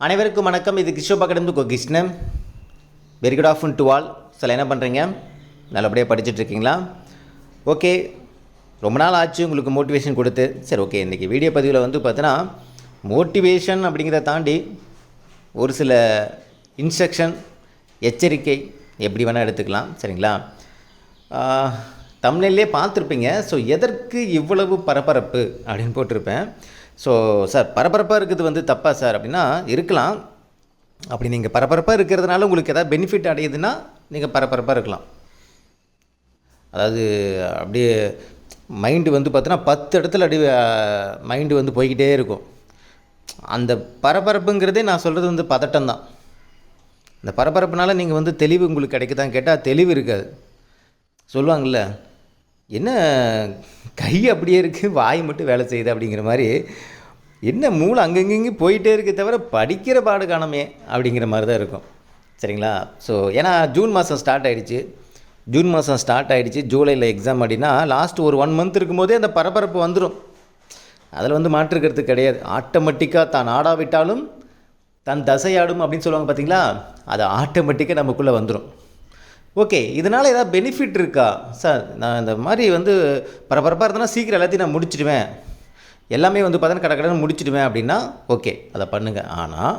அனைவருக்கும் வணக்கம். இது கிஷோப் academy Krishnan. Very good afternoon to all. சில என்ன பண்ணுறீங்க? நல்லபடியாக படிச்சுட்ருக்கீங்களா? ஓகே, ரொம்ப நாள் ஆச்சு உங்களுக்கு மோட்டிவேஷன் கொடுத்து. சரி, ஓகே, இன்றைக்கி வீடியோ பதிவில் பார்த்தீங்கன்னா மோட்டிவேஷன் அப்படிங்கிறத தாண்டி ஒரு சில இன்ஸ்ட்ரக்ஷன், எச்சரிக்கை எப்படி வேணால் எடுத்துக்கலாம். சரிங்களா? தமிழ்லேயே பார்த்துருப்பீங்க. ஸோ எதற்கு இவ்வளவு பரபரப்பு அப்படின்னு போட்டிருப்பேன். ஸோ சார், பரபரப்பாக இருக்கிறது தப்பா சார் அப்படின்னா இருக்கலாம். அப்படி நீங்கள் பரபரப்பாக இருக்கிறதுனால உங்களுக்கு எதாவது பெனிஃபிட் அடையுதுன்னா நீங்கள் பரபரப்பாக இருக்கலாம். அதாவது அப்படியே மைண்டு பார்த்தீங்கன்னா 10 இடத்துல மைண்டு போய்கிட்டே இருக்கும். அந்த பரபரப்புங்கிறதே நான் சொல்கிறது பதட்டம் தான். இந்த பரபரப்புனால நீங்கள் தெளிவு உங்களுக்கு கிடைக்குதான்னு கேட்டால் தெளிவு இருக்காது. சொல்லுவாங்கள்ல, என்ன கை அப்படியே இருக்குது, வாய் மட்டும் வேலை செய்யுது அப்படிங்கிற மாதிரி, என்ன மூளை அங்கங்கேயும் போயிட்டே இருக்கே தவிர படிக்கிற பாடு காணமே அப்படிங்கிற மாதிரி தான் இருக்கும். சரிங்களா? ஸோ ஏன்னா ஜூன் மாதம் ஸ்டார்ட் ஆகிடுச்சு. ஜூலையில் எக்ஸாம் அப்படின்னா லாஸ்ட் ஒரு 1 மந்த் இருக்கும்போதே அந்த பரபரப்பு வந்துடும். அதில் மாற்றுக்கிறது கிடையாது. ஆட்டோமேட்டிக்காக தான் ஆடாவிட்டாலும் தன் தசையாடும் அப்படின்னு சொல்லுவாங்க பார்த்தீங்களா? அது ஆட்டோமேட்டிக்காக நமக்குள்ளே வந்துடும். ஓகே, இதனால் ஏதாவது பெனிஃபிட் இருக்கா சார்? நான் இந்த மாதிரி பரபரப்பாக இருந்தேன்னா சீக்கிரம் எல்லாத்தையும் நான் முடிச்சிடுவேன், எல்லாமே பார்த்தீங்கன்னா கடற்கடன்னு முடிச்சிடுவேன் அப்படின்னா ஓகே, அதை பண்ணுங்கள். ஆனால்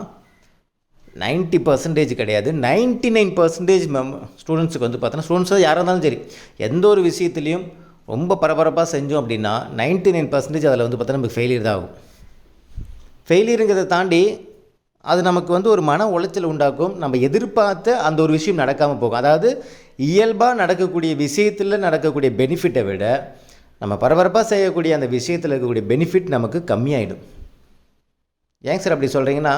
90% கிடையாது, 99% ஸ்டூடெண்ட்ஸுக்கு பார்த்தோன்னா, ஸ்டூடெண்ட்ஸாக யாராக இருந்தாலும் சரி, எந்த ஒரு விஷயத்துலையும் ரொம்ப பரபரப்பாக செஞ்சோம் அப்படின்னா 99% அதில் பார்த்தோன்னா நமக்கு ஃபெயிலியர் தான் ஆகும். ஃபெயிலியருங்கிறத தாண்டி அது நமக்கு ஒரு மன உளைச்சல் உண்டாக்கும். நம்ம எதிர்பார்த்த அந்த ஒரு விஷயம் நடக்காமல் போகும். அதாவது இயல்பாக நடக்கக்கூடிய விஷயத்தில் நடக்கக்கூடிய பெனிஃபிட்டை விட நம்ம பரபரப்பாக செய்யக்கூடிய அந்த விஷயத்தில் இருக்கக்கூடிய பெனிஃபிட் நமக்கு கம்மியாயிடும். ஏங்க சார் அப்படி சொல்கிறீங்கன்னா,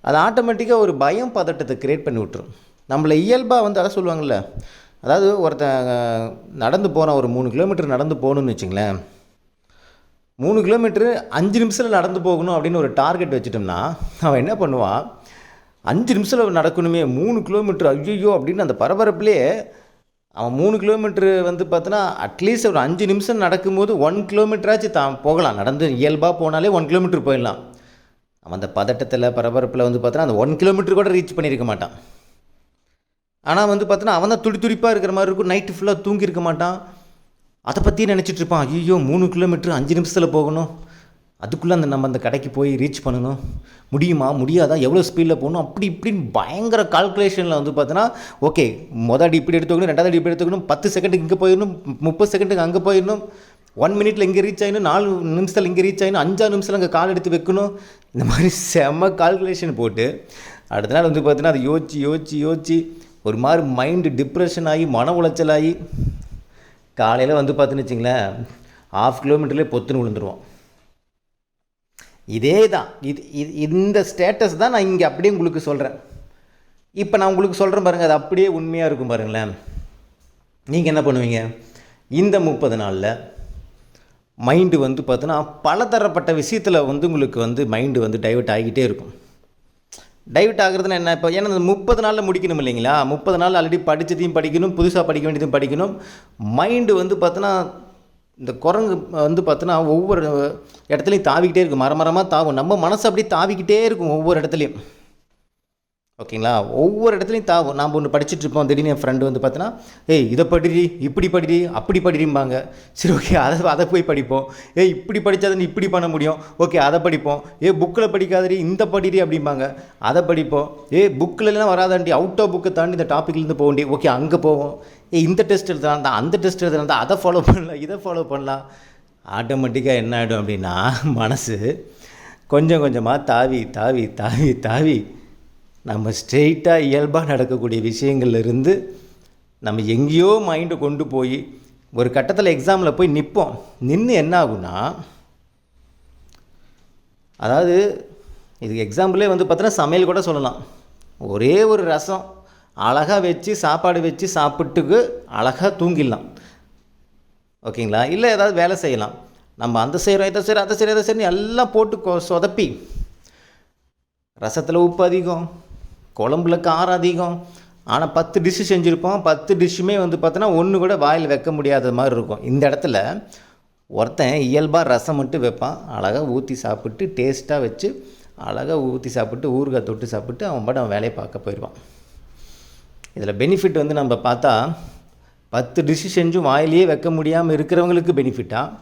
அது ஆட்டோமேட்டிக்காக ஒரு பயம் பதட்டத்தை க்ரியேட் பண்ணி விட்டுரும். நம்மளை இயல்பாக அதை சொல்லுவாங்கள்ல, அதாவது ஒருத்தன் நடந்து போகிறான், ஒரு 3 கிலோமீட்டர் நடந்து போகணுன்னு வச்சுங்களேன். 3 கிலோமீட்டரு 5 நிமிஷத்தில் நடந்து போகணும் அப்படின்னு ஒரு டார்கெட் வச்சுட்டோம்னா அவன் என்ன பண்ணுவான்? 5 நிமிஷத்தில் நடக்கணுமே 3 கிலோமீட்டர், ஐயோ அப்படின்னு அந்த பரபரப்புலேயே அவன் 3 கிலோமீட்டரு பார்த்தோன்னா அட்லீஸ்ட் ஒரு 5 நிமிஷம் நடக்கும்போது 1 கிலோமீட்டராச்சும் தான் போகலாம். நடந்து இயல்பாக போனாலே 1 கிலோமீட்டர் போயிடலாம். அவன் அந்த பதட்டத்தில் பரபரப்பில் பார்த்தோன்னா அந்த 1 கிலோமீட்டர் கூட ரீச் பண்ணியிருக்க மாட்டான். ஆனால் பார்த்தோன்னா அவன் தான் துடிப்பாக இருக்கிற மாதிரி இருக்கும். நைட்டு ஃபுல்லாக தூங்கியிருக்க மாட்டான். அதை பற்றி நினச்சிட்டு இருப்பான். ஐயோ 3 கிலோமீட்டர் 5 நிமிஷத்தில் போகணும், அதுக்குள்ளே நம்ம அந்த கடைக்கு போய் ரீச் பண்ணணும், முடியுமா முடியாதா, எவ்வளோ ஸ்பீடில் போகணும், அப்படி இப்படின்னு பயங்கர கால்குலேஷனில் பார்த்தோன்னா ஓகே, அடி இப்படி எடுத்துக்கணும், 2வது அடி இப்படி எடுத்துக்கணும், 10 செகண்டுக்கு இங்கே போயிடணும், 30 செகண்டுக்கு அங்கே போயிடணும், 1 மினிட்டில் இங்கே ரீச் ஆகிடணும், 4 நிமிஷத்தில் இங்கே ரீச் ஆகிடணும், 5 நிமிஷத்தில் அங்கே கால் எடுத்து வைக்கணும். இந்த மாதிரி செம்ம கால்குலேஷன் போட்டு அடுத்த நாள் பார்த்தீங்கன்னா அதை யோசிச்சு ஒரு மாதிரி மைண்டு டிப்ரெஷன் ஆகி மன உளைச்சலாகி காலையில் பார்த்துன்னு வச்சிங்களேன் 1/2 கிலோமீட்டர்லேயே பொத்துன்னு விழுந்துருவோம். இதே தான் இந்த ஸ்டேட்டஸ் தான் நான் இங்கே அப்படியே உங்களுக்கு சொல்கிறேன். இப்போ நான் உங்களுக்கு சொல்கிறேன் பாருங்கள், அது அப்படியே உண்மையாக இருக்கும் பாருங்களேன். நீங்கள் என்ன பண்ணுவீங்க? இந்த 30 நாளில் மைண்டு பார்த்தோன்னா பலதரப்பட்ட விஷயத்தில் உங்களுக்கு மைண்டு டைவர்ட் ஆகிக்கிட்டே இருக்கும். டைவர்ட் ஆகுறதுனா என்ன? இப்போ ஏன்னா அந்த 30 நாளில் முடிக்கணும் இல்லைங்களா? 30 நாள் ஆல்ரெடி படித்ததையும் படிக்கணும், புதுசாக படிக்க வேண்டியதையும் படிக்கணும். மைண்டு பார்த்தோன்னா இந்த குரங்கு பார்த்தோன்னா ஒவ்வொரு இடத்துலையும் தாவிக்கிட்டே இருக்கும், மரமாக தாவும். நம்ம மனசு அப்படி தாவிக்கிட்டே இருக்கும் ஒவ்வொரு இடத்துலையும். ஓகேங்களா? ஒவ்வொரு இடத்துலையும் தாவும். நாம் ஒன்று படிச்சுட்டு இருப்போம், திடீர்னு என் ஃப்ரெண்டு பார்த்தோன்னா ஏய் இதை படிடி, இப்படி படிடி, அப்படி படிடிம்பாங்க. சரி, ஓகே, அதை போய் படிப்போம். இப்படி படித்தாதான் இப்படி பண்ண முடியும், ஓகே அதை படிப்போம். புக்கில் படிக்காதடி, இந்த படிடி அப்படிம்பாங்க, அதை படிப்போம். புக்கிலலாம் வராதாண்டி, அவுட் ஆஃப் புக்கை தாண்டி இந்த டாப்பிக்லேருந்து போக வேண்டிய, ஓகே அங்கே போவோம். இந்த டெஸ்ட் எழுதுனா தான், அந்த டெஸ்ட் எழுதுனா தான், அதை ஃபாலோ பண்ணலாம், இதை ஃபாலோ பண்ணலாம். ஆட்டோமேட்டிக்காக என்ன ஆகிடும் அப்படின்னா மனசு கொஞ்சம் கொஞ்சமாக தாவி நம்ம ஸ்ட்ரெயிட்டாக இயல்பாக நடக்கக்கூடிய விஷயங்கள்லேருந்து நம்ம எங்கேயோ மைண்டை கொண்டு போய் ஒரு கட்டத்தில் எக்ஸாமில் போய் நின்று என்ன ஆகுன்னா, அதாவது இதுக்கு எக்ஸாம்பிளே பார்த்தோன்னா சமையல் கூட சொல்லலாம். ஒரே ஒரு ரசம் அழகாக வச்சு சாப்பாடு வச்சு சாப்பிட்டுக்கு அழகாக தூங்கிடலாம். ஓகேங்களா? இல்லை ஏதாவது வேலை செய்யலாம். நம்ம அந்த செய்கிறோம், இதை செய்கிறோம், அதை செய்கிறோம் எல்லாம் போட்டு சொதப்பி, ரசத்தில் உப்பு அதிகம், குழம்புல காரம் அதிகம், ஆனால் 10 டிஷ்ஷு செஞ்சுருப்போம். 10 டிஷ்ஷுமே பார்த்தோன்னா ஒன்று கூட வாயில் வைக்க முடியாத மாதிரி இருக்கும். இந்த இடத்துல ஒருத்தன் இயல்பாக ரசம் மட்டும் வைப்பான், அழகாக ஊற்றி சாப்பிட்டு டேஸ்ட்டாக வச்சு அழகாக ஊற்றி சாப்பிட்டு ஊறுகாய் தொட்டு சாப்பிட்டு அவன் பாட்டு அவன் வேலையை பார்க்க போயிடுவான். இதில் பெனிஃபிட் வந்து நம்ம பார்த்தா 10 டிஷ் செஞ்சும் வாயிலேயே வைக்க முடியாமல் இருக்கிறவங்களுக்கு பெனிஃபிட்டாக,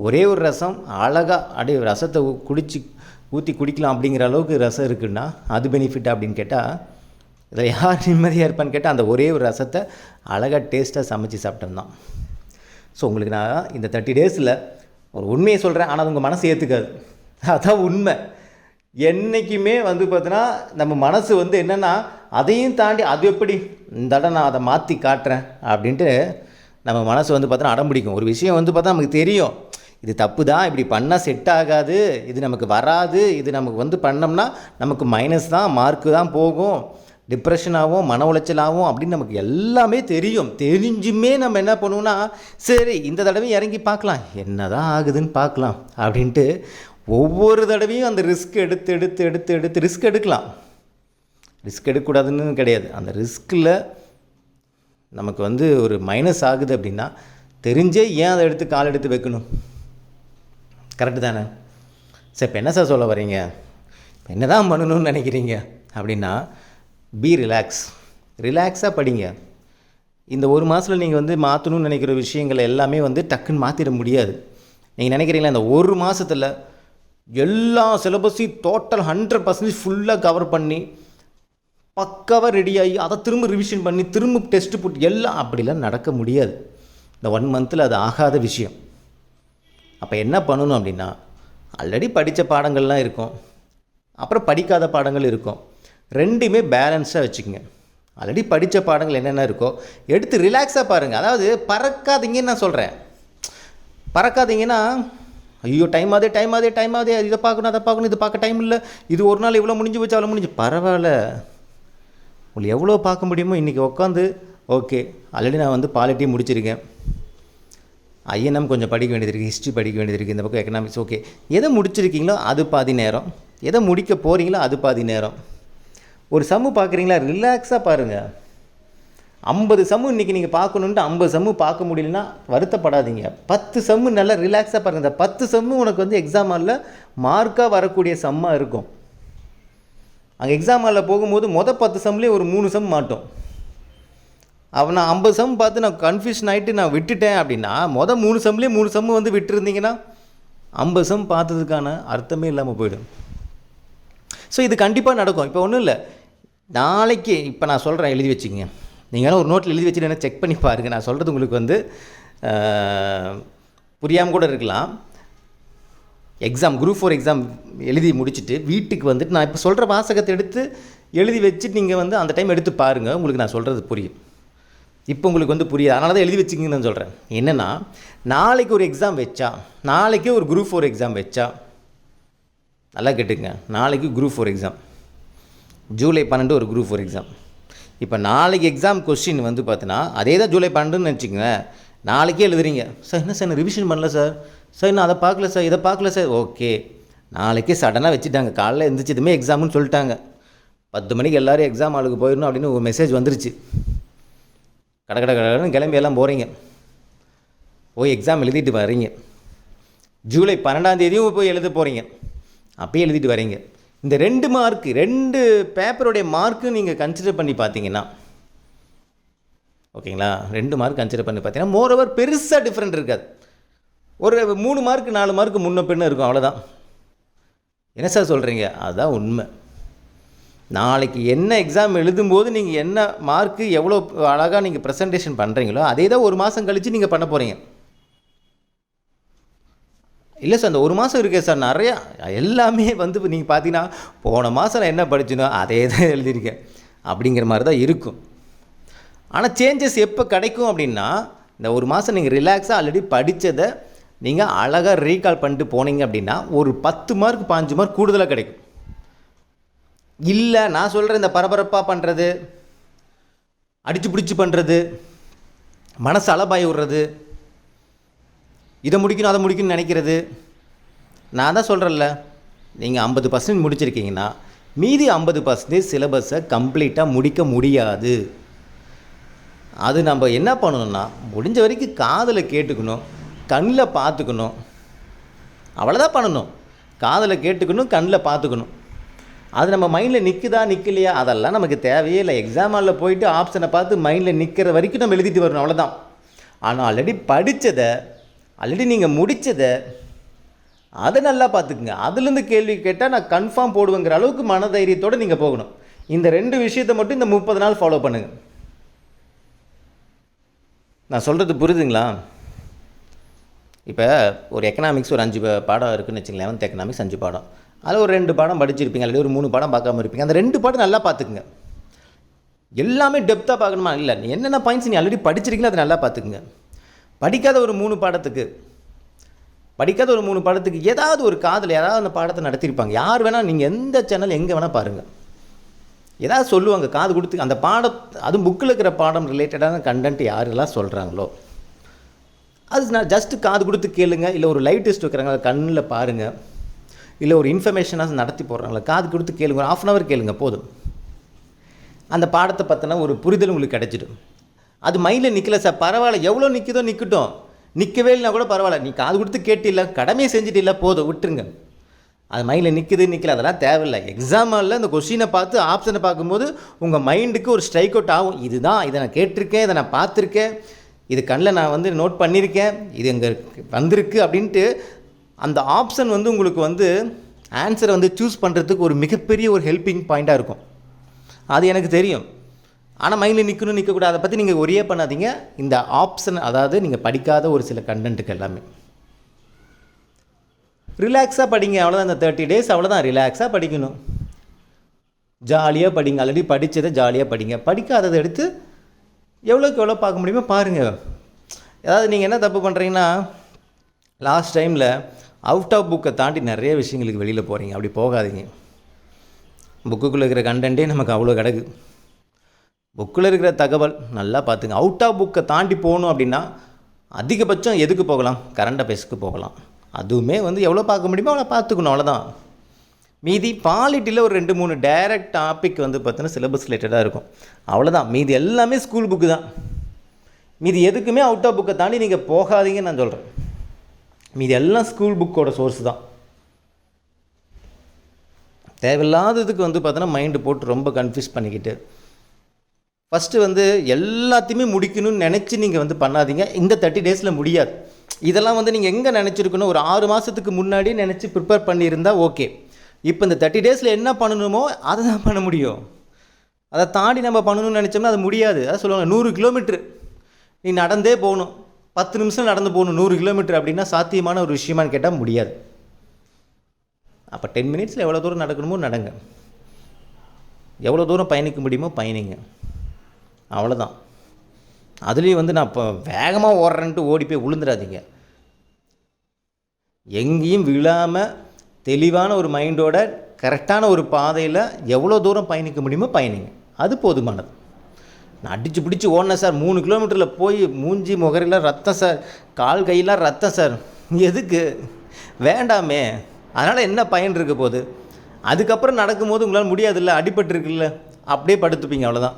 ஒரே ஒரு ரசம் அழகாக அப்படியே ரசத்தை ஊற்றி குடிக்கலாம் அப்படிங்கிற அளவுக்கு ரசம் இருக்குன்னா அது பெனிஃபிட்டா அப்படின்னு கேட்டால், இதில் யார் நிம்மதியாக இருப்பான்னு கேட்டால் அந்த ஒரே ஒரு ரசத்தை அழகாக டேஸ்ட்டாக சமைச்சு சாப்பிட்டோம்தான். ஸோ உங்களுக்கு நான் இந்த 30 டேஸில் ஒரு உண்மையை சொல்கிறேன், ஆனால் அது உங்கள் மனசு ஏற்றுக்காது. அதான் உண்மை. என்றைக்குமே வந்து பார்த்தீங்கன்னா நம்ம மனசு வந்து என்னென்னா அதையும் தாண்டி அது எப்படி இந்த தடவை நான் அதை மாற்றி காட்டுறேன் அப்படின்ட்டு நம்ம மனசு வந்து பார்த்தோன்னா அடம் பிடிக்கும். ஒரு விஷயம் வந்து பார்த்தா நமக்கு தெரியும், இது தப்பு தான், இப்படி பண்ணால் செட் ஆகாது, இது நமக்கு வராது, இது நமக்கு வந்து பண்ணோம்னா நமக்கு மைனஸ் தான், மார்க்கு தான் போகும், டிப்ரெஷனாகவும் மன உளைச்சலாகவும் அப்படின்னு நமக்கு எல்லாமே தெரியும். தெரிஞ்சுமே நம்ம என்ன பண்ணுவோம்னா, சரி இந்த தடவை இறங்கி பார்க்கலாம், என்ன தான் ஆகுதுன்னு பார்க்கலாம் அப்படின்ட்டு ஒவ்வொரு தடவையும் அந்த ரிஸ்க் எடுத்து ரிஸ்க் எடுக்கலாம். ரிஸ்க் எடுக்கக்கூடாதுன்னு கிடையாது. அந்த ரிஸ்கில் நமக்கு வந்து ஒரு மைனஸ் ஆகுது அப்படின்னா தெரிஞ்சே ஏன் அதை எடுத்து கால் எடுத்து வைக்கணும்? கரெக்டு தானே? சார் இப்போ என்ன சார் சொல்ல வரீங்க, இப்போ என்ன தான் பண்ணணும்னு நினைக்கிறீங்க அப்படின்னா, பி ரிலாக்ஸாக படிங்க. இந்த ஒரு மாதத்தில் நீங்கள் வந்து மாற்றணும்னு நினைக்கிற விஷயங்களை எல்லாமே வந்து டக்குன்னு மாற்றிட முடியாது. நீங்கள் நினைக்கிறீங்களா இந்த ஒரு மாதத்தில் எல்லா சிலபஸையும் டோட்டல் 100% ஃபுல்லாக கவர் பண்ணி பக்காவாக ரெடியாகி அதை திரும்ப ரிவிஷன் பண்ணி திரும்ப டெஸ்ட்டு போட்டு எல்லாம் அப்படிலாம் நடக்க முடியாது. இந்த 1 மந்தில் அது ஆகாத விஷயம். அப்போ என்ன பண்ணணும் அப்படின்னா, ஆல்ரெடி படித்த பாடங்கள்லாம் இருக்கும், அப்புறம் படிக்காத பாடங்கள் இருக்கும், ரெண்டுமே பேலன்ஸாக வச்சுக்கோங்க. ஆல்ரெடி படித்த பாடங்கள் என்னென்ன இருக்கோ எடுத்து ரிலாக்ஸாக பாருங்கள். அதாவது பறக்காதீங்கன்னு நான் சொல்கிறேன். பறக்காதீங்கன்னா ஐயோ டைம் ஆகுது இதை பார்க்கணும் அதை பார்க்கணும், இது பார்க்க டைம் இல்லை, இது ஒரு நாள் இவ்வளோ முடிஞ்சு வச்சு அவ்வளோ முடிஞ்சு, பரவாயில்ல, உங்களுக்கு எவ்வளோ பார்க்க முடியுமோ இன்றைக்கி உட்காந்து ஓகே. ஆல்ரெடி நான் வந்து பாலிட்டி முடிச்சிருக்கேன், ஐஎன்எம் கொஞ்சம் படிக்க வேண்டியது இருக்குது, ஹிஸ்ட்ரி படிக்க வேண்டியது இருக்குது, இந்த பக்கம் எக்கனாமிக்ஸ், ஓகே. எதை முடிச்சிருக்கீங்களோ அது பாதி நேரம், எதை முடிக்க போகிறீங்களோ அது பாதி நேரம். ஒரு சம்மு பார்க்குறீங்களா, ரிலாக்ஸாக பாருங்கள். 50 சம்மு இன்றைக்கி நீங்கள் பார்க்கணுன்ட்டு 50 சம்மு பார்க்க முடியலன்னா வருத்தப்படாதீங்க. 10 சம்மு நல்லா ரிலாக்ஸாக பாருங்கள். இந்த 10 சம்மு உனக்கு வந்து எக்ஸாம் ஹாலில் மார்க்காக வரக்கூடிய சம்மாக இருக்கும். அங்கே எக்ஸாம் ஹாலில் போகும்போது 10 சம்லேயே ஒரு 3 சம் மாட்டோம். நான் 50 சம் பார்த்து நான் கன்ஃபியூஷன் ஆகிட்டு நான் விட்டுட்டேன் அப்படின்னா 3 சம்லேயே 3 சம்மு வந்து விட்டுருந்தீங்கன்னா 50 சம் பார்த்ததுக்கான அர்த்தமே இல்லாமல் போயிடும். ஸோ இது கண்டிப்பாக நடக்கும். இப்போ ஒன்றும் இல்லை, நாளைக்கு இப்போ நான் சொல்கிறேன், எழுதி வச்சுக்கங்க. நீங்கள் ஒரு நோட்டில் எழுதி வச்சுட்டு என்ன செக் பண்ணி பாருங்கள். நான் சொல்கிறது உங்களுக்கு வந்து புரியாமல் கூட இருக்கலாம். குரூப் 4 எக்ஸாம் எழுதி முடிச்சுட்டு வீட்டுக்கு வந்துட்டு நான் இப்போ சொல்கிற வாசகத்தை எடுத்து எழுதி வச்சுட்டு நீங்கள் வந்து அந்த டைம் எடுத்து பாருங்கள், உங்களுக்கு நான் சொல்கிறது புரியும். இப்போ உங்களுக்கு வந்து புரியாது, அதனால தான் எழுதி வச்சுக்கிங்கன்னு நான் சொல்கிறேன். என்னென்னா, நாளைக்கு ஒரு எக்ஸாம் வச்சா, நாளைக்கே ஒரு குரூப் 4 எக்ஸாம் வச்சா, நல்லா கேட்டுங்க, நாளைக்கு குரூப் 4 எக்ஸாம், ஜூலை 12 ஒரு குரூப் 4 எக்ஸாம். இப்போ நாளைக்கு எக்ஸாம் கொஸ்டின் வந்து பார்த்தீங்கன்னா அதே தான் ஜூலை 12ன்னு நினச்சிக்கங்க. நாளைக்கே எழுதுறீங்க, சார் என்ன சார் நான் ரிவிஷன் பண்ணல சார், நான் அதை பார்க்கல சார், இதை பார்க்கல சார், ஓகே. நாளைக்கே சடனாக வச்சுட்டாங்க, காலையில் எழுந்திரிச்சதுமே எக்ஸாம்னு சொல்லிட்டாங்க, 10 மணிக்கு எல்லோரும் எக்ஸாம் ஆளுக்கு போயிடணும் அப்படின்னு ஒரு மெசேஜ் வந்துருச்சு. கடன்னு கிளம்பி எல்லாம் போகிறீங்க, போய் எக்ஸாம் எழுதிட்டு வரீங்க. ஜூலை 12ஆம் போய் எழுத போகிறீங்க, அப்பயே எழுதிட்டு வரீங்க. இந்த 2 பேப்பருடைய மார்க்கு நீங்கள் கன்சிடர் பண்ணி பார்த்தீங்கன்னா, ஓகேங்களா, 2 மார்க் கன்சிடர் பண்ணி பார்த்தீங்கன்னா மோரோவர் பெருசாக டிஃப்ரெண்ட் இருக்காது. ஒரு 3 மார்க் 4 மார்க் முன்ன பின்ன இருக்கும், அவ்வளோதான். என்ன சார் சொல்கிறீங்க? அதுதான் உண்மை. நாளைக்கு என்ன எக்ஸாம் எழுதும்போது நீங்கள் என்ன மார்க்கு எவ்வளோ அழகாக நீங்கள் ப்ரெசன்டேஷன் பண்ணுறீங்களோ அதே தான் ஒரு மாதம் கழித்து நீங்கள் பண்ண போகிறீங்க. இல்லை சார் அந்த ஒரு மாதம் இருக்கே சார் நிறையா எல்லாமே வந்து நீங்கள் பார்த்தீங்கன்னா போன மாதம் நான் என்ன படிச்சினோ அதே தான் எழுதியிருக்கேன் அப்படிங்கிற மாதிரி தான் இருக்கும். ஆனால் சேஞ்சஸ் எப்போ கிடைக்கும் அப்படின்னா, இந்த ஒரு மாதம் நீங்கள் ரிலாக்ஸாக ஆல்ரெடி படித்ததை நீங்கள் அழகாக ரீகால் பண்ணிட்டு போனீங்க அப்படின்னா ஒரு 10 மார்க் 5 மார்க் கூடுதலாக கிடைக்கும். இல்லை நான் சொல்கிறேன், இந்த பரபரப்பாக பண்ணுறது, அடித்து பிடிச்சி பண்ணுறது, மனசு அலபாய விடுறது, இதை முடிக்கணும் அதை முடிக்கணும்னு நினைக்கிறது, நான் தான் சொல்கிறேன்ல, நீங்கள் 50% முடிச்சிருக்கீங்கன்னா மீதி 50% சிலபஸை கம்ப்ளீட்டாக முடிக்க முடியாது. அது நம்ம என்ன பண்ணணும்னா, முடிஞ்ச வரைக்கும் காதில் கேட்டுக்கணும், கண்ணில் பார்த்துக்கணும், அவ்வளோதான் பண்ணணும். காதில் கேட்டுக்கணும், கண்ணில் பார்த்துக்கணும், அது நம்ம மைண்டில் நிற்குதா நிற்கலையா அதெல்லாம் நமக்கு தேவையே இல்லை. எக்ஸாம் ஹாலில் போயிட்டு ஆப்ஷனை பார்த்து மைண்டில் நிற்கிற வரைக்கும் நம்ம எழுதிட்டு வரணும், அவ்வளோதான். ஆனால் ஆல்ரெடி படித்ததை, ஆல்ரெடி நீங்கள் முடித்ததை, அதை நல்லா பார்த்துக்குங்க. அதுலேருந்து கேள்வி கேட்டால் நான் கன்ஃபார்ம் போடுவேங்கிற அளவுக்கு மனதைரியத்தோடு நீங்கள் போகணும். இந்த 2 விஷயத்தை மட்டும் இந்த 30 நாள் ஃபாலோ பண்ணுங்கள். நான் சொல்கிறது புரியுதுங்களா? இப்போ ஒரு எக்கனாமிக்ஸ் ஒரு 5 பாடம் இருக்குதுன்னு வச்சுங்களேன். 11th எக்கனாமிக்ஸ் 5 பாடம், அதில் ஒரு 2 பாடம் படிச்சிருப்பீங்க, அல்லது ஒரு 3 பாடம் பார்க்காம இருப்பீங்க. அந்த 2 பாடம் நல்லா பார்த்துக்குங்க. எல்லாமே டெப்த்தாக பார்க்கணுமா? இல்லை, நீ என்னென்ன பாயிண்ட்ஸ் நீ ஆல்ரெடி படிச்சிருக்கீங்களோ அதை நல்லா பார்த்துக்குங்க. படிக்காத ஒரு 3 பாடத்துக்கு ஏதாவது ஒரு காதில் யாராவது அந்த பாடத்தை நடத்தியிருப்பாங்க. யார் வேணால், நீங்கள் எந்த சேனல் எங்கே வேணால் பாருங்கள், ஏதாவது சொல்லுவாங்க காது கொடுத்து. அந்த அதுவும் புக்கில் இருக்கிற பாடம் ரிலேட்டடான கண்டென்ட் யாரெல்லாம் சொல்கிறாங்களோ அது நான் ஜஸ்ட்டு காது கொடுத்து கேளுங்க. இல்லை ஒரு லைவ் டெஸ்ட் வைக்கிறாங்க, அதை கண்ணில் பாருங்கள். இல்லை ஒரு இன்ஃபர்மேஷனாக நடத்தி போடுறாங்களா, காது கொடுத்து கேளுங்க. ஒரு 1/2 hour கேளுங்க போதும். அந்த பாடத்தை பற்றின ஒரு புரிதல் உங்களுக்கு கிடச்சிடும். அது மைண்டில் நிற்கல சார், பரவாயில்ல, எவ்வளோ நிற்குதோ நிற்கட்டும். நிற்கவே இல்லைனா கூட பரவாயில்ல, நீ காது கொடுத்து கேட்டில்ல, கடமையை செஞ்சுட்டில்ல, போதும், விட்டுருங்க. அது மைண்டில் நிற்கல, அதெல்லாம் தேவையில்லை. எக்ஸாம் ஹாலில் இந்த கொஷினை பார்த்து ஆப்ஷனை பார்க்கும்போது உங்கள் மைண்டுக்கு ஒரு ஸ்ட்ரைக் அவுட் ஆகும். இதுதான், இதை நான் கேட்டிருக்கேன், இதை நான் பார்த்துருக்கேன், இது கண்ணில் நான் நோட் பண்ணியிருக்கேன், இது எங்கே வந்திருக்கு அப்படின்ட்டு அந்த ஆப்ஷன் உங்களுக்கு ஆன்சரை சூஸ் பண்ணுறதுக்கு ஒரு மிகப்பெரிய ஒரு ஹெல்ப்பிங் பாயிண்ட்டாக இருக்கும். அது எனக்கு தெரியும். ஆனால் மைண்டில் நிற்கக்கூடாது, அதை பற்றி நீங்கள் ஒரே பண்ணாதீங்க. இந்த ஆப்ஷன், அதாவது நீங்கள் படிக்காத ஒரு சில கண்டென்ட்டுக்கு எல்லாமே ரிலாக்ஸாக படிங்க, அவ்வளோதான். இந்த 30 days அவ்வளோதான், ரிலாக்ஸாக படிக்கணும், ஜாலியாக படிங்க. ஆல்ரெடி படித்ததை ஜாலியாக படிங்க. படிக்காததை எடுத்து எவ்வளோக்கு எவ்வளோ பார்க்க முடியுமோ பாருங்கள். ஏதாவது நீங்கள் என்ன தப்பு பண்ணுறீங்கன்னா, லாஸ்ட் டைமில் அவுட் ஆஃப் புக்கை தாண்டி நிறைய விஷயங்களுக்கு வெளியில் போகிறீங்க. அப்படி போகாதீங்க. புக்குக்குள்ளே இருக்கிற கண்டென்ட்டே நமக்கு அவ்வளோ கிடக்கு. புக்கில் இருக்கிற தகவல் நல்லா பார்த்துங்க. அவுட் ஆஃப் புக்கை தாண்டி போகணும் அப்படின்னா அதிகபட்சம் எதுக்கு போகலாம்? கரண்ட் அஃபேர்ஸ்க்கு போகலாம். அதுவுமே எவ்வளோ பார்க்க முடியுமோ அவ்வளோ பார்த்துக்கணும், அவ்வளோதான். மீதி பாலிட்டியில் ஒரு 2-3 டைரக்ட் டாபிக் பார்த்தீங்கன்னா சிலபஸ் ரிலேட்டடாக இருக்கும், அவ்வளோதான். மீதி எல்லாமே ஸ்கூல் புக்கு தான். மீதி எதுக்குமே அவுட் ஆஃப் புக்கை தாண்டி நீங்கள் போகாதீங்கன்னு நான் சொல்கிறேன். மீதி எல்லாம் ஸ்கூல் புக்கோட சோர்ஸ் தான். தேவையில்லாததுக்கு பார்த்தோன்னா மைண்டு போட்டு ரொம்ப கன்ஃபியூஸ் பண்ணிக்கிட்டு ஃபஸ்ட்டு எல்லாத்தையுமே முடிக்கணும்னு நினச்சி நீங்கள் பண்ணாதீங்க. இந்த 30 days முடியாது. இதெல்லாம் நீங்கள் எங்கே நினச்சிருக்கணும்? ஒரு 6 மாதத்துக்கு முன்னாடியே நினச்சி ப்ரிப்பேர் பண்ணியிருந்தால் ஓகே. இப்போ இந்த 30 days என்ன பண்ணணுமோ அதை தான் பண்ண முடியும். அதை தாண்டி நம்ம பண்ணணும்னு நினச்சோம்னா அது முடியாது. அதான் சொல்லுவாங்க, 100 கிலோமீட்ரு நீ நடந்தே போகணும், 10 நிமிஷம் நடந்து போகணும் 100 கிலோமீட்டர் அப்படின்னா சாத்தியமான ஒரு விஷயமானு கேட்டால் முடியாது. அப்போ 10 minutes எவ்வளோ தூரம் நடக்கணுமோ நடங்க, எவ்வளோ தூரம் பயணிக்க முடியுமோ பயணிங்க, அவ்வளோதான். அதுலேயும் நான் இப்போ வேகமாக ஓடுறேன்ட்டு ஓடி போய் விழுந்துடாதீங்க. எங்கேயும் விழாமல் தெளிவான ஒரு மைண்டோட கரெக்டான ஒரு பாதையில் எவ்வளோ தூரம் பயணிக்க முடியுமோ பயணிங்க, அது போதுமானது. நான் அடித்து பிடிச்சி ஓடினேன் சார், 3 கிலோமீட்டரில் போய் மூஞ்சி முகரெல்லாம் ரத்தம் சார், கால் கையெல்லாம் ரத்தம் சார், எதுக்கு? வேண்டாமே. அதனால் என்ன பயன் இருக்க போகுது? அதுக்கப்புறம் நடக்கும்போது உங்களால் முடியாதுல்ல, அடிபட்டுருக்குல்ல, அப்படியே படுத்துப்பீங்க, அவ்வளோதான்.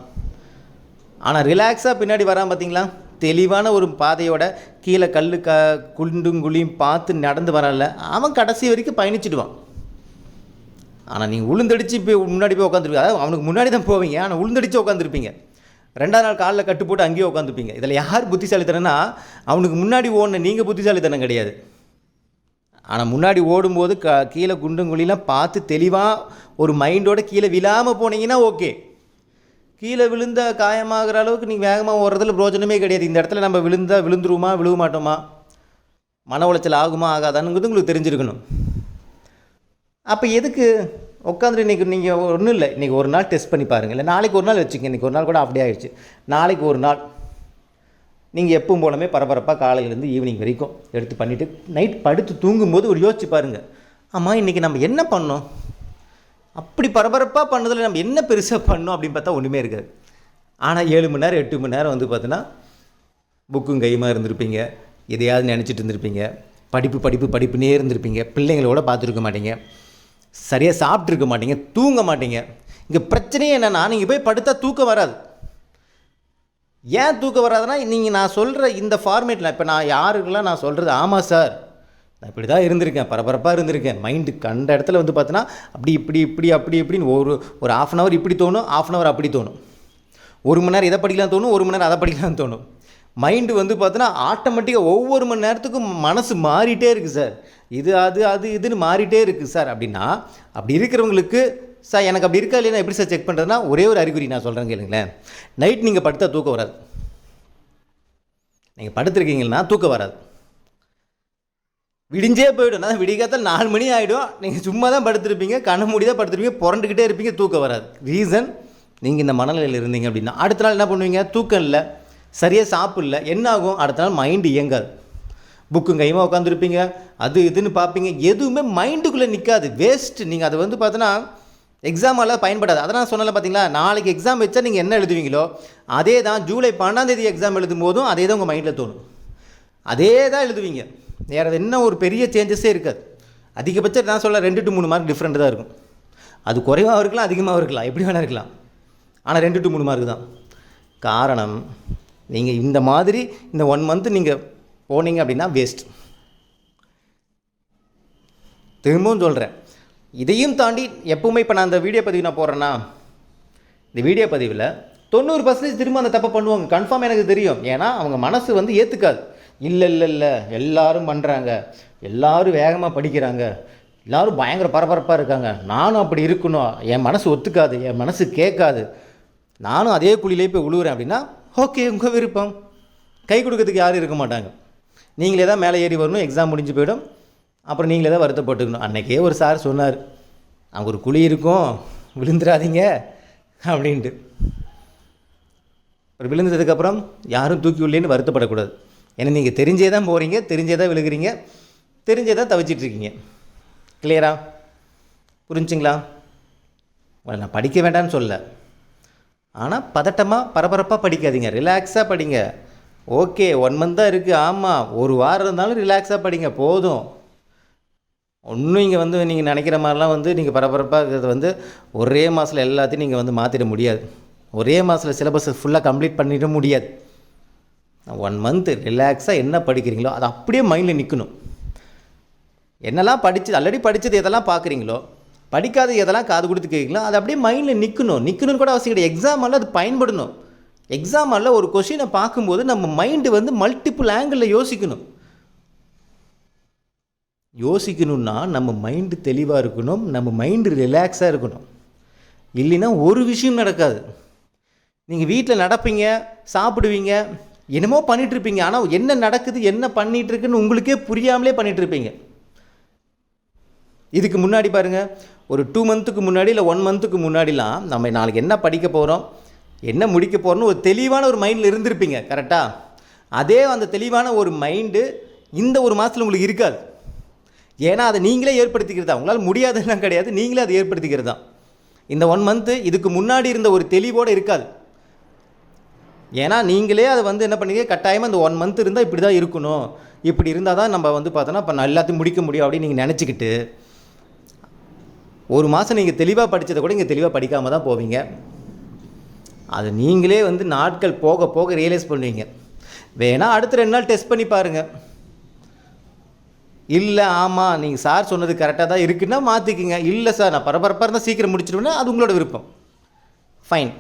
ஆனால் ரிலாக்ஸாக பின்னாடி வரான் பார்த்தீங்களா, தெளிவான ஒரு பாதையோட கீழே குண்டும் குழியும் பார்த்து நடந்து வரான்ல, அவன் கடைசி வரைக்கும் பயணிச்சிடுவான். ஆனால் நீங்கள் உளுந்தடிச்சு போய் முன்னாடி போய் உட்காந்துருப்பீங்க. அதாவது அவனுக்கு முன்னாடி தான் போவீங்க, ஆனால் உளுந்தடிச்சு உட்காந்துருப்பீங்க. 2வது நாள் காலில் கட்டு போட்டு அங்கேயே உட்காந்துருப்பீங்க. இதில் யார் புத்திசாலித்தனம்னா, அவனுக்கு முன்னாடி ஓடின நீங்கள் புத்திசாலித்தனம் கிடையாது. ஆனால் முன்னாடி ஓடும்போது கீழே குண்டும் குழியெலாம் பார்த்து தெளிவாக ஒரு மைண்டோட கீழே விழாமல் போனீங்கன்னா ஓகே. கீழே விழுந்த காயமாகிற அளவுக்கு நீங்கள் வேகமாக ஓடுறதுல பிரோஜனமே கிடையாது. இந்த இடத்துல நம்ம விழுந்துருவோமா விழுவ மாட்டோமா, மன உளைச்சல் ஆகுமா ஆகாதானுங்கிறது உங்களுக்கு தெரிஞ்சிருக்கணும். அப்போ எதுக்கு உட்காந்துட்டு இன்றைக்கி நீங்கள் ஒன்றும் இல்லை, இன்றைக்கி ஒரு நாள் டெஸ்ட் பண்ணி பாருங்கள். இல்லை நாளைக்கு ஒரு நாள் வச்சுங்க, இன்றைக்கி ஒரு நாள் கூட அப்படியே ஆகிடுச்சு. நாளைக்கு ஒரு நாள் நீங்கள் எப்பவும் போலமே பரபரப்பாக காலையிலேருந்து ஈவினிங் வரைக்கும் எடுத்து பண்ணிவிட்டு நைட் படுத்து தூங்கும்போது ஒரு யோசிச்சு பாருங்கள், ஆமாம் இன்றைக்கி நம்ம என்ன பண்ணோம், அப்படி பரபரப்பாக பண்ணதில் நம்ம என்ன பெருசாக பண்ணோம் அப்படின்னு பார்த்தா ஒன்றுமே இருக்காது. ஆனால் 7 மணி நேரம் 8 மணி நேரம் பார்த்தீங்கன்னா புக்கும் கையுமா இருந்திருப்பீங்க, எதையாவது நினச்சிட்டு இருந்திருப்பீங்க, படிப்புனே இருந்திருப்பீங்க, பிள்ளைங்களோட பார்த்துருக்க மாட்டீங்க, சரியாக சாப்பிட்ருக்க மாட்டீங்க, தூங்க மாட்டீங்க. இங்கே பிரச்சனையே என்னென்னா, நீங்கள் போய் படுத்தா தூக்கம் வராது. ஏன் தூக்கம் வராதுன்னா, நீங்கள் நான் சொல்கிற இந்த ஃபார்மேட்டில் இப்போ நான் யாருக்கெல்லாம் நான் சொல்கிறது, ஆமாம் சார் நான் இப்படி தான் இருந்திருக்கேன், பரபரப்பாக இருந்திருக்கேன். மைண்டு கண்ட இடத்துல வந்து பார்த்தோன்னா அப்படி இப்படின்னு ஒரு ½ அன் ஹவர் இப்படி தோணும், ½ அன் ஹவர் அப்படி தோணும். 1 மணி நேரம் இதை படிக்கலாம் தோணும், 1 மணி நேரம் அதை படிக்கலாம்னு தோணும். மைண்டு வந்து பார்த்தோன்னா ஆட்டோமேட்டிக்காக ஒவ்வொரு மணி நேரத்துக்கும் மனசு மாறிட்டே இருக்குது சார். இதுன்னு மாறிட்டே இருக்குது சார். அப்படின்னா அப்படி இருக்கிறவங்களுக்கு சார் எனக்கு அப்படி இருக்கா இல்லையா எப்படி சார் செக் பண்ணுறதுனா, ஒரே ஒரு அறிகுறி நான் சொல்கிறேன் கேளுங்களேன். நைட் நீங்கள் படுத்தா தூக்கம் வராது. நீங்கள் படுத்துருக்கீங்கன்னா தூக்கம் வராது. விடிஞ்சே போய்டும். நான் விடிகாத்தால் 4 மணி ஆகிடும். நீங்கள் சும்மா தான் படுத்துருப்பீங்க, கண்ணு மூடி தான் படுத்துருப்பீங்க, புரண்டுக்கிட்டே இருப்பீங்க, தூக்கம் வராது. ரீசன் நீங்கள் இந்த மனநிலையில் இருந்தீங்க அப்படின்னா அடுத்த நாள் என்ன பண்ணுவீங்க? தூக்கம் இல்லை, சரியாக சாப்பிடல, என்ன ஆகும்? அடுத்த நாள் மைண்டு இயங்காது. புக்கு கைமாக உட்காந்துருப்பீங்க, அது இதுன்னு பார்ப்பீங்க, எதுவுமே மைண்டுக்குள்ளே நிற்காது, வேஸ்ட்டு. நீங்கள் அதை வந்து பார்த்தோன்னா எக்ஸாமெல்லாம் பயன்படாது. அதனால் சொன்னல பார்த்தீங்களா, நாளைக்கு எக்ஸாம் வச்சா நீங்கள் என்ன எழுதுவீங்களோ அதே தான் ஜூலை 12ஆம் எக்ஸாம் எழுதும் போதும் அதே தான் உங்கள் மைண்டில் தோணும், அதே தான் எழுதுவீங்க. வேறு அது என்ன ஒரு பெரிய சேஞ்சஸே இருக்காது. அதிகபட்சம் நான் சொல்ல 2 to 3 மார்க் டிஃப்ரெண்ட் தான் இருக்கும். அது குறைவாக இருக்கலாம், அதிகமாக இருக்கலாம், எப்படி வேணால் இருக்கலாம். ஆனால் 2 to 3 மார்க் தான். காரணம், நீங்கள் இந்த மாதிரி இந்த 1 month நீங்கள் போனீங்க அப்படின்னா வேஸ்ட். திரும்பவும் சொல்கிறேன், இதையும் தாண்டி எப்பவுமே இப்போ நான் அந்த வீடியோ பதிவு நான் போடுறேன்னா, இந்த வீடியோ பதிவில் 90% திரும்ப அந்த தப்பை பண்ணுவாங்க, கன்ஃபார்ம் எனக்கு தெரியும். ஏன்னா அவங்க மனசு வந்து ஏற்றுக்காது. இல்லை எல்லாரும் பண்ணுறாங்க, எல்லோரும் வேகமாக படிக்கிறாங்க, எல்லோரும் பயங்கர பரபரப்பாக இருக்காங்க, நானும் அப்படி இருக்கணும், என் மனசு ஒத்துக்காது, என் மனசு கேட்காது, நானும் அதே குழியிலே போய் விழுவுறேன் அப்படின்னா ஓகே, உங்கள் விருப்பம். கை கொடுக்கறதுக்கு யாரும் இருக்க மாட்டாங்க. நீங்களே தான் மேலே ஏறி வரணும், எக்ஸாம் முடிஞ்சு போயிடும், அப்புறம் நீங்களே தான் வருத்தப்பட்டுக்கணும். அன்றைக்கே ஒரு சார் சொன்னார், அங்கே ஒரு குழி இருக்கும், விழுந்துடாதீங்க அப்படின்ட்டு. அப்புறம் விழுந்ததுக்கப்புறம் யாரும் தூக்கி உள்ளேன்னு வருத்தப்படக்கூடாது. ஏன்னா நீங்கள் தெரிஞ்சே தான் போகிறீங்க, தெரிஞ்சே தான் விழுகிறீங்க, தெரிஞ்சே தான் தவிச்சிட்ருக்கீங்க. கிளியரா? புரிஞ்சுங்களா? நான் படிக்க வேண்டாம்னு சொல்ல, ஆனால் பதட்டமாக பரபரப்பாக படிக்காதீங்க, ரிலாக்ஸாக படிங்க. ஓகே 1 month தான் இருக்குது, ஆமாம், ஒரு வாரம் இருந்தாலும் ரிலாக்ஸாக படிங்க, போதும். ஒன்றும் இங்கே வந்து நீங்கள் நினைக்கிற மாதிரிலாம் வந்து நீங்கள் பரபரப்பாக இருக்கிறது வந்து ஒரே மாதத்தில் எல்லாத்தையும் நீங்கள் வந்து மாற்றிட முடியாது. ஒரே மாதத்தில் சிலபஸை ஃபுல்லாக கம்ப்ளீட் பண்ணிட முடியாது. 1 month ரிலாக்ஸாக என்ன படிக்கிறீங்களோ அது அப்படியே மைண்டில் நிற்கணும். என்னெல்லாம் ஆல்ரெடி படித்தது எதெல்லாம் பார்க்குறீங்களோ, படிக்காத எதெல்லாம் காது கொடுத்து கேட்குறீங்களோ அது அப்படியே மைண்டில் நிற்கணும்னு கூட அவசியம் கிடையாது. எக்ஸாமால் அது பயன்படணும். எக்ஸாமால் ஒரு கொஷினை பார்க்கும்போது நம்ம மைண்டு வந்து மல்டிபிள் ஆங்கிளில் யோசிக்கணும்னா நம்ம மைண்டு தெளிவாக இருக்கணும், நம்ம மைண்டு ரிலாக்ஸாக இருக்கணும். இல்லைன்னா ஒரு விஷயம் நடக்காது. நீங்கள் வீட்டில் நடப்பீங்க, சாப்பிடுவீங்க, என்னமோ பண்ணிகிட்ருப்பீங்க, ஆனால் என்ன நடக்குது, என்ன பண்ணிகிட்ருக்குன்னு உங்களுக்கே புரியாமலே பண்ணிகிட்ருப்பீங்க. இதுக்கு முன்னாடி பாருங்கள், ஒரு 2 monthக்கு முன்னாடி இல்லை 1 monthக்கு முன்னாடிலாம் நம்ம நாளைக்கு என்ன படிக்க போகிறோம், என்ன முடிக்க போகிறோன்னு ஒரு தெளிவான ஒரு மைண்டில் இருந்திருப்பீங்க. கரெக்டாக? அதே அந்த தெளிவான ஒரு மைண்டு இந்த ஒரு மாதத்தில் உங்களுக்கு இருக்காது. ஏன்னா அதை நீங்களே ஏற்படுத்திக்கிறதா, உங்களால் முடியாதுலாம் கிடையாது, நீங்களே அதை ஏற்படுத்திக்கிறது தான். இந்த 1 month இதுக்கு முன்னாடி இருந்த ஒரு தெளிவோடு இருக்காது. ஏன்னா நீங்களே அதை வந்து என்ன பண்ணீங்க, கட்டாயமாக இந்த 1 month இருந்தால் இப்படி தான் இருக்கணும், இப்படி இருந்தால் தான் நம்ம வந்து பார்த்தோன்னா இப்போ எல்லாத்தையும் முடிக்க முடியும் அப்படின்னு நீங்கள் நினச்சிக்கிட்டு ஒரு மாதம் நீங்கள் தெளிவாக படித்ததை கூட இங்கே தெளிவாக படிக்காமல் தான் போவீங்க. அது நீங்களே வந்து நாட்கள் போக போக ரியலைஸ் பண்ணுவீங்க. வேணால் அடுத்த 2 நாள் டெஸ்ட் பண்ணி பாருங்கள். இல்லை ஆமாம் நீங்கள் சார் சொன்னது கரெக்டாக தான் இருக்குன்னா மாற்றிக்கிங்க. இல்லை சார் நான் பரபரப்பாக இருந்தால் சீக்கிரம் முடிச்சிடுவேன்னா அது உங்களோட விருப்பம், ஃபைன்.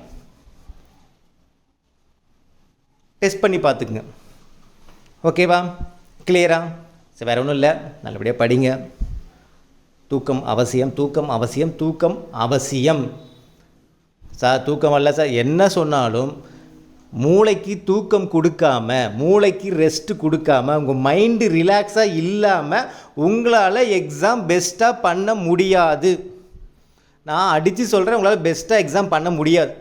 டெஸ்ட் பண்ணி பார்த்துக்குங்க. ஓகேவா? கிளியரா? சரி, வேறு ஒன்றும் இல்லை, நல்லபடியாக படிங்க. தூக்கம் அவசியம், தூக்கம் அவசியம், தூக்கம் அவசியம். சார் தூக்கம் அல்ல சார், என்ன சொன்னாலும் மூளைக்கு தூக்கம் கொடுக்காம, மூளைக்கு ரெஸ்ட்டு கொடுக்காம, உங்கள் மைண்டு ரிலாக்ஸாக இல்லாமல் உங்களால் எக்ஸாம் பெஸ்ட்டாக பண்ண முடியாது. நான் அடித்து சொல்கிறேன், உங்களால் பெஸ்ட்டாக எக்ஸாம் பண்ண முடியாது.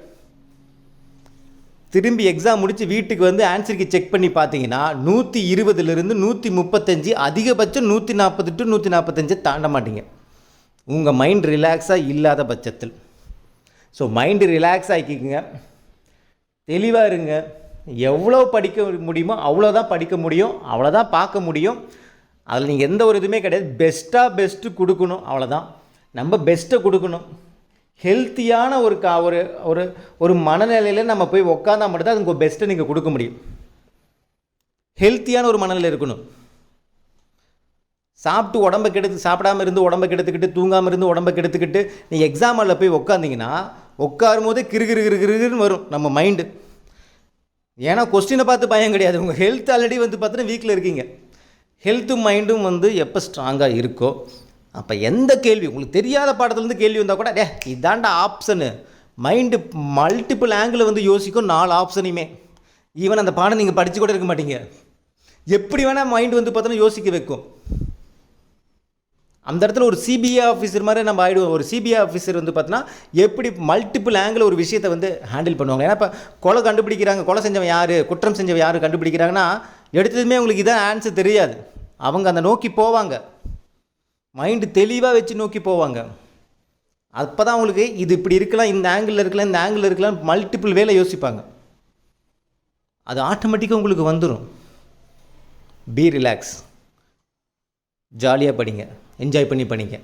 திரும்பி எக்ஸாம் முடித்து வீட்டுக்கு வந்து ஆன்சருக்கு செக் பண்ணி பார்த்தீங்கன்னா 120லிருந்து 135, அதிகபட்சம் 140 to 145 தாண்ட மாட்டீங்க, உங்கள் மைண்ட் ரிலாக்ஸாக இல்லாத பட்சத்தில். ஸோ மைண்டு ரிலாக்ஸ் ஆகிக்கிங்க, தெளிவாக இருங்க. எவ்வளோ படிக்க முடியுமோ அவ்வளோதான் படிக்க முடியும், அவ்வளோதான் பார்க்க முடியும். அதில் நீங்கள் எந்த ஒரு இதுவுமே கிடையாது. பெஸ்ட்டு கொடுக்கணும், அவ்வளோதான். நம்ம பெஸ்ட்டை கொடுக்கணும். ஹெல்த்தியான ஒரு மனநிலையில் நம்ம போய் உட்காந்தா மட்டும்தான் அது உங்கள் பெஸ்ட்டை நீங்கள் கொடுக்க முடியும். ஹெல்த்தியான ஒரு மனநிலை இருக்கணும். சாப்பிட்டு உடம்பை கெடுத்து சாப்பிடாமல் இருந்து உடம்பை கெடுத்துக்கிட்டு தூங்காமல் இருந்து உடம்பை கெடுத்துக்கிட்டு நீங்கள் எக்ஸாம் ஹாலில் போய் உட்காந்திங்கன்னா உட்காரும் போதே கிருகிருன்னு வரும் நம்ம மைண்டு. ஏன்னா கொஸ்டினை பார்த்து பயம் கிடையாது. உங்கள் ஹெல்த் ஆல்ரெடி வந்து பார்த்தீங்கன்னா வீக்கில் இருக்கீங்க. ஹெல்த்தும் மைண்டும் வந்து எப்போ ஸ்ட்ராங்காக இருக்கோ அப்போ எந்த கேள்வி உங்களுக்கு தெரியாத பாடத்துலேருந்து கேள்வி வந்தால் கூட இதாண்டா ஆப்ஷனு. மைண்டு மல்டிபிள் ஆங்கிள் வந்து யோசிக்கும் 4 ஆப்ஷனையுமே. ஈவன் அந்த பாடம் நீங்கள் படித்து கூட இருக்க மாட்டீங்க, எப்படி வேணால் மைண்டு வந்து பார்த்தோன்னா யோசிக்க வைக்கும். அந்த இடத்துல ஒரு சிபிஐ ஆஃபீஸர் மாதிரி நம்ம ஆகிடுவோம். ஒரு சிபிஐ ஆஃபீஸர் வந்து பார்த்தோன்னா எப்படி மல்டிபிள் ஆங்கிள் ஒரு விஷயத்தை வந்து ஹேண்டில் பண்ணுவாங்க. ஏன்னா இப்போ கொலை கண்டுபிடிக்கிறாங்க, கொலை செஞ்சவன் யார், குற்றம் செஞ்சவன் யார் கண்டுபிடிக்கிறாங்கன்னா எடுத்ததுமே உங்களுக்கு இதான் ஆன்சர் தெரியாது. அவங்க அந்த நோக்கி போவாங்க, மைண்டு தெளிவாக வச்சு நோக்கி போவாங்க. அப்போ தான் அவங்களுக்கு இது இப்படி இருக்கலாம், இந்த ஆங்கிளில் இருக்கலாம், இந்த ஆங்கிளில் இருக்கலாம், மல்டிபிள் வேலை யோசிப்பாங்க. அது ஆட்டோமேட்டிக்காக உங்களுக்கு வந்துடும். பி ரிலாக்ஸ், ஜாலியாக படிங்க, என்ஜாய் பண்ணி படிங்க.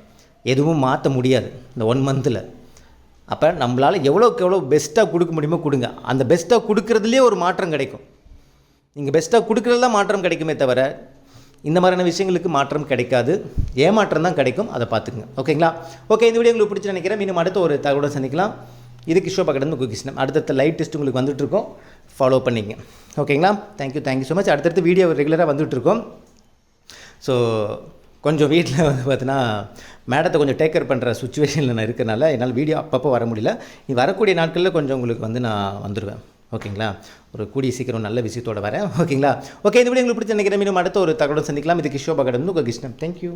எதுவும் மாற்ற முடியாது இந்த 1 மந்தில். அப்போ நம்மளால் எவ்வளோக்கு எவ்வளோ பெஸ்ட்டாக கொடுக்க முடியுமோ கொடுங்க. அந்த பெஸ்ட்டாக கொடுக்குறதுலேயே ஒரு மாற்றம் கிடைக்கும். நீங்கள் பெஸ்ட்டாக கொடுக்குறதுல மாற்றம் கிடைக்குமே தவிர இந்த மாதிரியான விஷயங்களுக்கு மாற்றம் கிடைக்காது, ஏமாற்றம் தான் கிடைக்கும். அதை பார்த்துக்குங்க. ஓகேங்களா? ஓகே, இந்த வீடியோ உங்களுக்கு பிடிச்சி நினைக்கிறேன். இன்னும் அடுத்த ஒரு தகவலை சந்திக்கலாம். இது கிஷோர் பக்கத்துலேருந்து குக்கிஷ்ணன். அடுத்தடுத்த லைட் டெஸ்ட் உங்களுக்கு வந்துட்டுருக்கோம், ஃபாலோ பண்ணிங்க. ஓகேங்களா? Thank you so much. அடுத்தடுத்து வீடியோ ரெகுலராக வந்துட்டுருக்கோம். ஸோ கொஞ்சம் வீட்டில் வந்து பார்த்தீங்கன்னா மேடத்தை கொஞ்சம் டேக் கேர் பண்ணுற சுச்சுவேஷனில் நான் இருக்கிறனால என்னால் வீடியோ அப்பப்போ வர முடியல. வரக்கூடிய நாட்களில் கொஞ்சம் உங்களுக்கு வந்து நான் வந்துடுவேன். ஓகேங்களா? ஒரு கூடிய சீக்கிரம் நல்ல விஷயத்தோடு வரேன். ஓகேங்களா? ஓகே, இந்த வீடியோ உங்களுக்கு பிடிச்ச நினைக்கிறேன். மீண்டும் அடுத்த ஒரு தகவலை சந்திக்கலாம். இது கிஷோர் பக்கத்துலேருந்து குக்கிஷ்ணன். தேங்க்யூ.